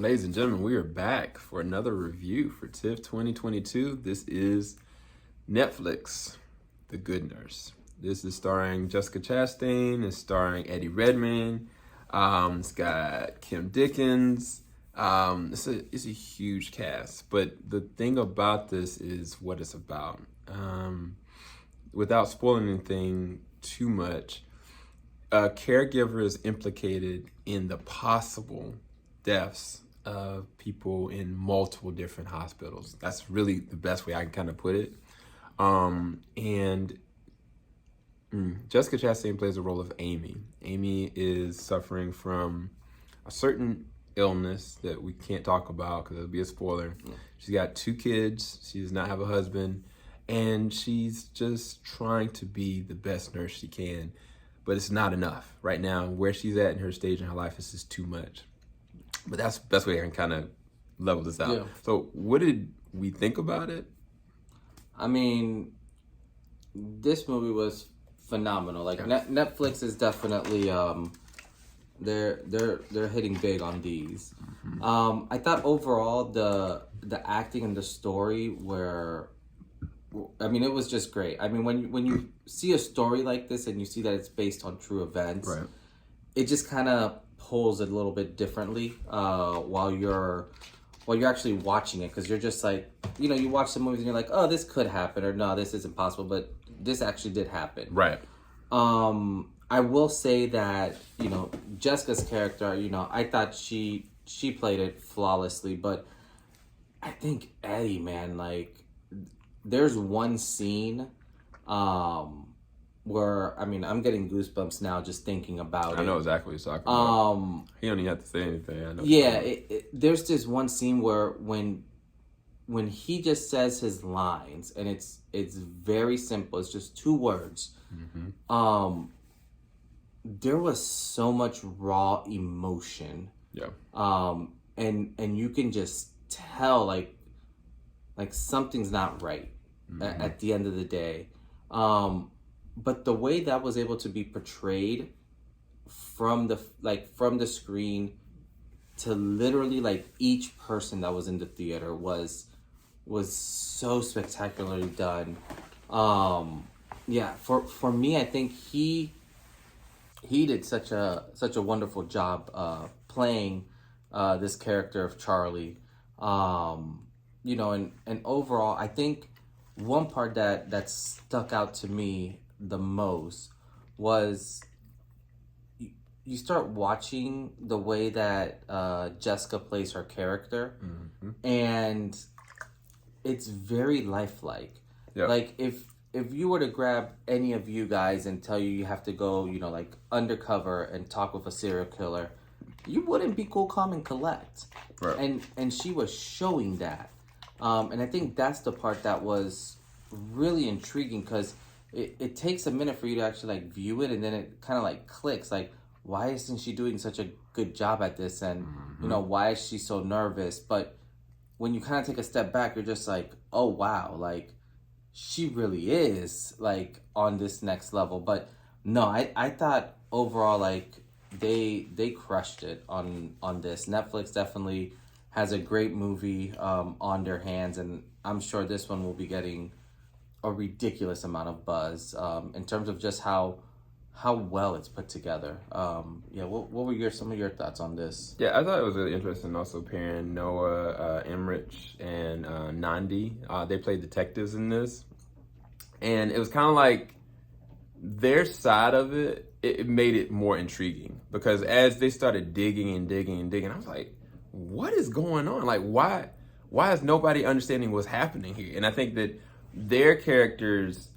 Ladies and gentlemen, we are back for another review for TIFF 2022. This is Netflix, The Good Nurse. This is starring Jessica Chastain. It's starring Eddie Redmayne. It's got Kim Dickens. It's a huge cast. But the thing about this is what it's about. Without spoiling anything too much, a caregiver is implicated in the possible deaths of people in multiple different hospitals. That's really the best way I can kind of put it. Jessica Chastain plays the role of Amy. Amy is suffering from a certain illness that we can't talk about because it'll be a spoiler. She's got 2 kids. She does not have a husband. And she's just trying to be the best nurse she can. But it's not enough. Right now, where she's at in her stage in her life is just too much. But that's the best way I can kind of level this out. Yeah. So what did we think about it? I mean, this movie was phenomenal. Like, Netflix is definitely they're hitting big on these. Mm-hmm. I thought overall the acting and the story were, I mean, it was just great. I mean, when you see a story like this and you see that it's based on true events, right, it just kind of pulls it a little bit differently while you're actually watching it, because you're just like, you know, you watch the movies and you're like, oh, this could happen, or no, this isn't possible, but this actually did happen. Right. I will say that, you know, Jessica's character, you know, I thought she played it flawlessly, but I think Eddie, man, like, there's one scene where, I mean, I'm getting goosebumps now just thinking about it. I know exactly what you're talking about. He don't even have to say anything. I know. Yeah, there's this one scene where when he just says his lines, and it's very simple. It's just 2 words. Mm-hmm. There was so much raw emotion. Yeah. And you can just tell like something's not right at the end of the day. But the way that was able to be portrayed from the screen to literally like each person that was in the theater was so spectacularly done. Yeah, for me, I think he did such a wonderful job playing this character of Charlie. You know, and overall, I think one part that stuck out to me the most was you start watching the way that Jessica plays her character, and it's very lifelike. Yep. Like if you were to grab any of you guys and tell you have to go, you know, like undercover and talk with a serial killer, you wouldn't be cool, calm, and collect. Right. And she was showing that. And I think that's the part that was really intriguing, because it takes a minute for you to actually like view it, and then it kind of like clicks, like, why isn't she doing such a good job at this? And, you know, why is she so nervous? But when you kind of take a step back, you're just like, oh, wow, like, she really is, like, on this next level. But no, I thought overall, like, they crushed it on this. Netflix definitely has a great movie on their hands, and I'm sure this one will be getting a ridiculous amount of buzz in terms of just how well it's put together. Yeah, what were some of your thoughts on this? Yeah, I thought it was really interesting also pairing Noah Emmerich and Nandi. They played detectives in this. And it was kind of like their side of it made it more intriguing, because as they started digging, I was like, what is going on? Like, why is nobody understanding what's happening here? And I think that their characters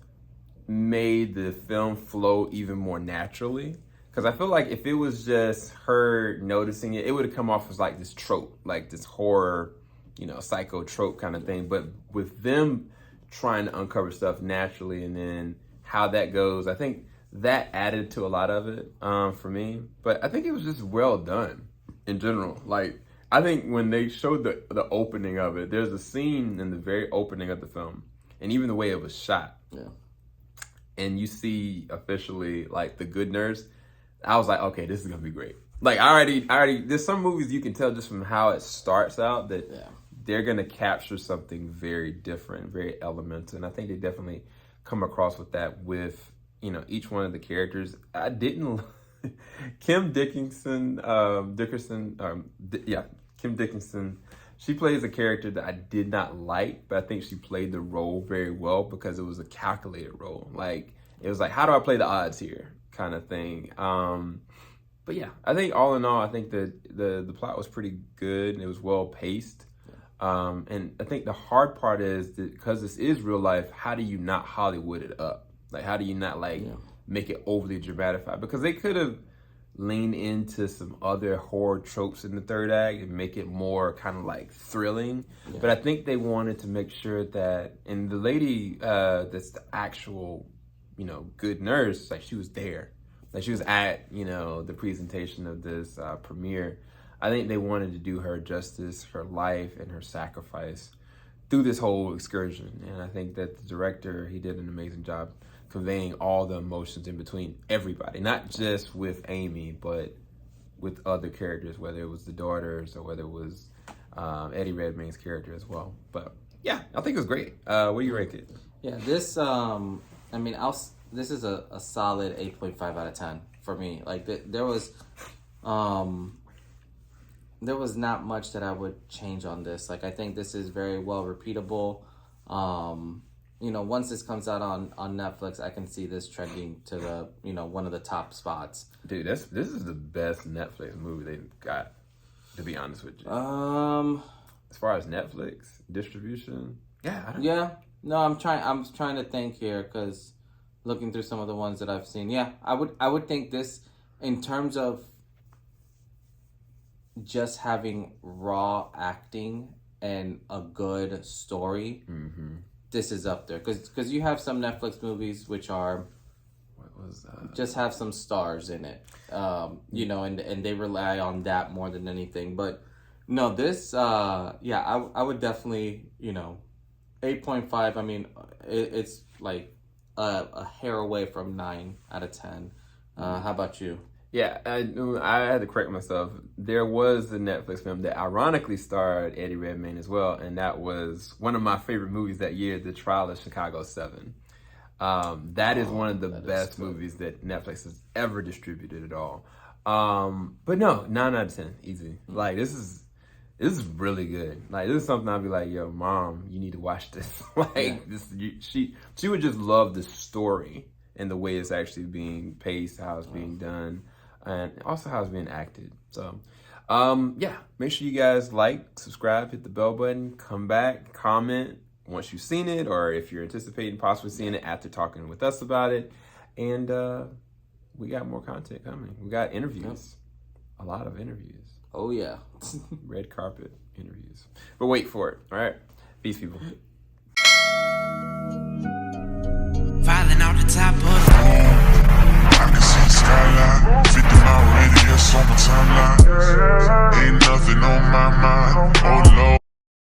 made the film flow even more naturally, because I feel like if it was just her noticing it, it would have come off as like this trope, like this horror, you know, psycho trope kind of thing. But with them trying to uncover stuff naturally, and then how that goes, I think that added to a lot of it for me. But I think it was just well done in general. Like, I think when they showed the opening of it, there's a scene in the very opening of the film, and even the way it was shot. Yeah. And you see officially like the good nurse. I was like, okay, this is gonna be great. Like I already. There's some movies you can tell just from how it starts out that they're gonna capture something very different, very elemental, and I think they definitely come across with that with each one of the characters. I didn't. Kim Dickinson, Kim Dickinson. She plays a character that I did not like, but I think she played the role very well because it was a calculated role. Like it was like, how do I play the odds here, kind of thing. But yeah, I think all in all, I think that the plot was pretty good. It was well paced. And I think the hard part is that because this is real life, how do you not Hollywood it up? Like, how do you not make it overly dramatified? Because they could have leaned into some other horror tropes in the third act and make it more kind of like thrilling. Yeah. But I think they wanted to make sure that, and the lady that's the actual, good nurse, like she was there. Like she was at, the presentation of this premiere. I think they wanted to do her justice, her life, and her sacrifice through this whole excursion. And I think that the director, he did an amazing job conveying all the emotions in between everybody, not just with Amy, but with other characters, whether it was the daughters or whether it was Eddie Redmayne's character as well. But yeah, I think it was great. What do you rate it? Yeah, this, this is a solid 8.5 out of 10 for me. Like there was not much that I would change on this. Like I think this is very well repeatable. Once this comes out on Netflix, I can see this trending to the, one of the top spots. Dude, this is the best Netflix movie they've got, to be honest with you. As far as Netflix distribution, no, I'm trying to think here because looking through some of the ones that I've seen, I would think this in terms of just having raw acting and a good story. Mm-hmm. This is up there because you have some Netflix movies which are just have some stars in it, and they rely on that more than anything. But no, this I would definitely 8.5. I mean, it's like a hair away from 9 out of 10. How about you? Yeah, I had to correct myself. There was a Netflix film that ironically starred Eddie Redmayne as well, and that was one of my favorite movies that year, The Trial of Chicago 7. That is one of the best movies that Netflix has ever distributed at all. But no, 9 out of 10, easy. Like this is really good. Like this is something I'd be like, yo, mom, you need to watch this. She would just love the story and the way it's actually being paced, how it's being done. And also how it's being acted. So, make sure you guys like, subscribe, hit the bell button, come back, comment once you've seen it, or if you're anticipating possibly seeing it after talking with us about it. And we got more content coming. We got interviews, a lot of interviews. Oh, yeah. Red carpet interviews. But wait for it, all right? Peace, people. Falling off the top of